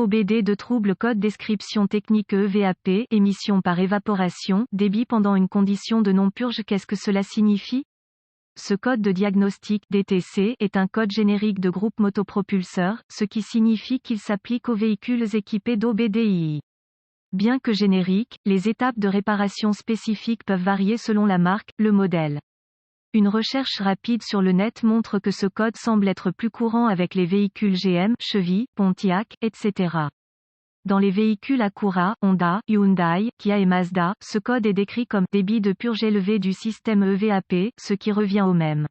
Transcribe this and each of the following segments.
OBD de trouble code description technique EVAP, émission par évaporation, débit pendant une condition de non-purge. Qu'est-ce que cela signifie? Ce code de diagnostic DTC est un code générique de groupe motopropulseur, ce qui signifie qu'il s'applique aux véhicules équipés d'OBDII. Bien que génériques, les étapes de réparation spécifiques peuvent varier selon la marque, le modèle. Une recherche rapide sur le net montre que ce code semble être plus courant avec les véhicules GM, Chevy, Pontiac, etc. Dans les véhicules Acura, Honda, Hyundai, Kia et Mazda, ce code est décrit comme débit de purge élevé du système EVAP, ce qui revient au même.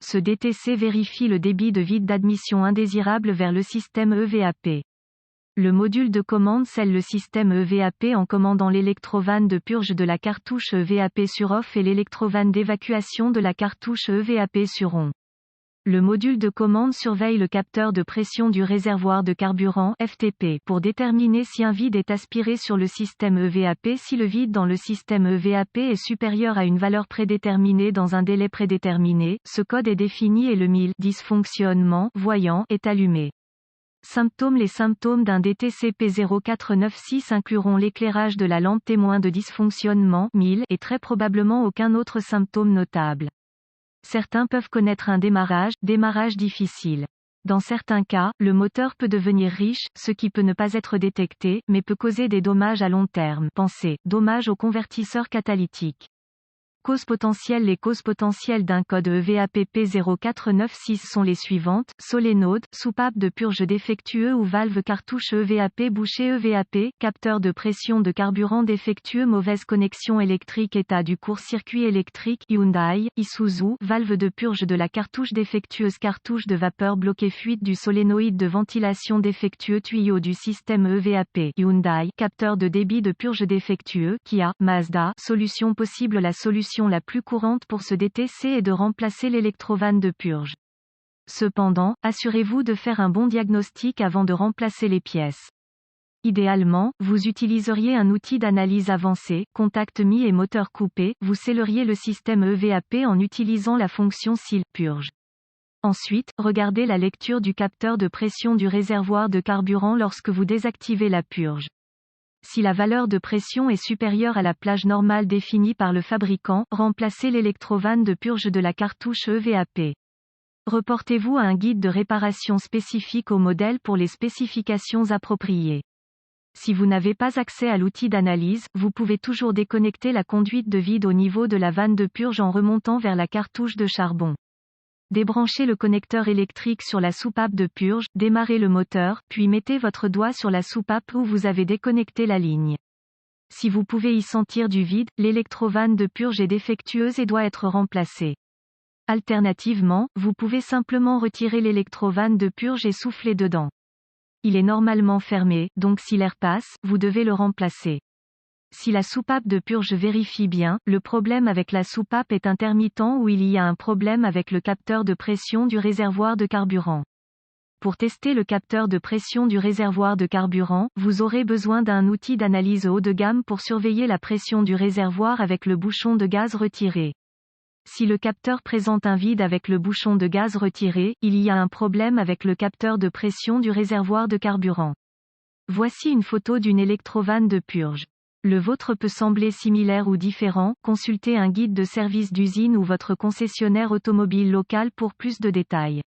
Ce DTC vérifie le débit de vide d'admission indésirable vers le système EVAP. Le module de commande scelle le système EVAP en commandant l'électrovanne de purge de la cartouche EVAP sur off et l'électrovanne d'évacuation de la cartouche EVAP sur on. Le module de commande surveille le capteur de pression du réservoir de carburant FTP pour déterminer si un vide est aspiré sur le système EVAP. Si le vide dans le système EVAP est supérieur à une valeur prédéterminée dans un délai prédéterminé, ce code est défini et le MIL dysfonctionnement voyant est allumé. Symptômes. Les symptômes d'un DTC P0496 incluront l'éclairage de la lampe témoin de dysfonctionnement MIL et très probablement aucun autre symptôme notable. Certains peuvent connaître un démarrage difficile. Dans certains cas, le moteur peut devenir riche, ce qui peut ne pas être détecté, mais peut causer des dommages à long terme. Pensez, dommages au convertisseur catalytique. Causes potentielles. Les causes potentielles d'un code EVAP P0496 sont les suivantes: solénode, soupape de purge défectueux ou valve cartouche EVAP bouchée EVAP, capteur de pression de carburant défectueux, mauvaise connexion électrique, état du court-circuit électrique Hyundai, Isuzu, valve de purge de la cartouche défectueuse, cartouche de vapeur bloquée, fuite du solénoïde de ventilation défectueux, tuyau du système EVAP Hyundai, capteur de débit de purge défectueux Kia, Mazda. Solution possible. La solution la plus courante pour ce DTC est de remplacer l'électrovanne de purge. Cependant, assurez-vous de faire un bon diagnostic avant de remplacer les pièces. Idéalement, vous utiliseriez un outil d'analyse avancé, contact mis et moteur coupé, vous scelleriez le système EVAP en utilisant la fonction seal purge. Ensuite, regardez la lecture du capteur de pression du réservoir de carburant lorsque vous désactivez la purge. Si la valeur de pression est supérieure à la plage normale définie par le fabricant, remplacez l'électrovanne de purge de la cartouche EVAP. Reportez-vous à un guide de réparation spécifique au modèle pour les spécifications appropriées. Si vous n'avez pas accès à l'outil d'analyse, vous pouvez toujours déconnecter la conduite de vide au niveau de la vanne de purge en remontant vers la cartouche de charbon. Débranchez le connecteur électrique sur la soupape de purge, démarrez le moteur, puis mettez votre doigt sur la soupape où vous avez déconnecté la ligne. Si vous pouvez y sentir du vide, l'électrovanne de purge est défectueuse et doit être remplacée. Alternativement, vous pouvez simplement retirer l'électrovanne de purge et souffler dedans. Il est normalement fermé, donc si l'air passe, vous devez le remplacer. Si la soupape de purge vérifie bien, le problème avec la soupape est intermittent ou il y a un problème avec le capteur de pression du réservoir de carburant. Pour tester le capteur de pression du réservoir de carburant, vous aurez besoin d'un outil d'analyse haut de gamme pour surveiller la pression du réservoir avec le bouchon de gaz retiré. Si le capteur présente un vide avec le bouchon de gaz retiré, il y a un problème avec le capteur de pression du réservoir de carburant. Voici une photo d'une électrovanne de purge. Le vôtre peut sembler similaire ou différent, consultez un guide de service d'usine ou votre concessionnaire automobile local pour plus de détails.